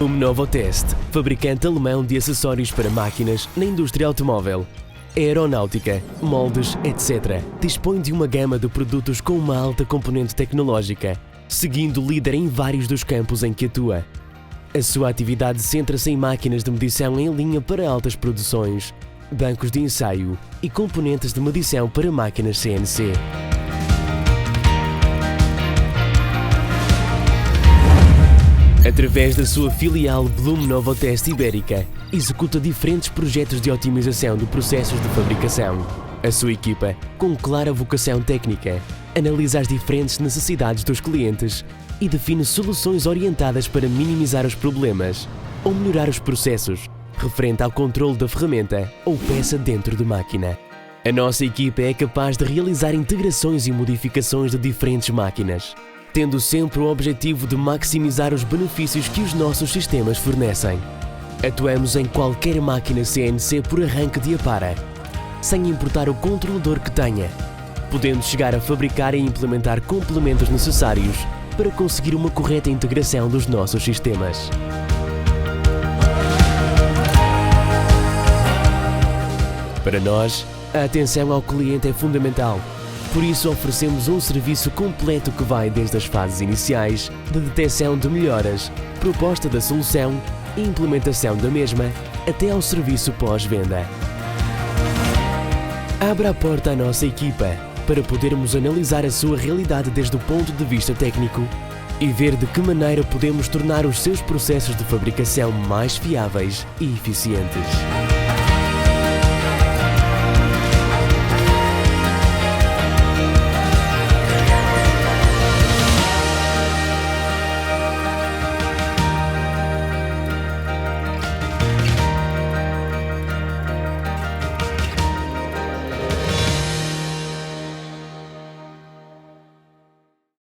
Novotest, fabricante alemão de acessórios para máquinas na indústria automóvel, aeronáutica, moldes, etc. Dispõe de uma gama de produtos com uma alta componente tecnológica, seguindo líder em vários dos campos em que atua. A sua atividade centra-se em máquinas de medição em linha para altas produções, bancos de ensaio e componentes de medição para máquinas CNC. Através da sua filial Blume Novotest Ibérica, executa diferentes projetos de otimização de processos de fabricação. A sua equipa, com clara vocação técnica, analisa as diferentes necessidades dos clientes e define soluções orientadas para minimizar os problemas ou melhorar os processos, referente ao controle da ferramenta ou peça dentro de máquina. A nossa equipa é capaz de realizar integrações e modificações de diferentes máquinas, tendo sempre o objetivo de maximizar os benefícios que os nossos sistemas fornecem. Atuamos em qualquer máquina CNC por arranque de apara, sem importar o controlador que tenha, podendo chegar a fabricar e implementar complementos necessários para conseguir uma correta integração dos nossos sistemas. Para nós, a atenção ao cliente é fundamental. Por isso, oferecemos um serviço completo que vai desde as fases iniciais, de detecção de melhoras, proposta da solução e implementação da mesma, até ao serviço pós-venda. Abra a porta à nossa equipa para podermos analisar a sua realidade desde o ponto de vista técnico e ver de que maneira podemos tornar os seus processos de fabricação mais fiáveis e eficientes.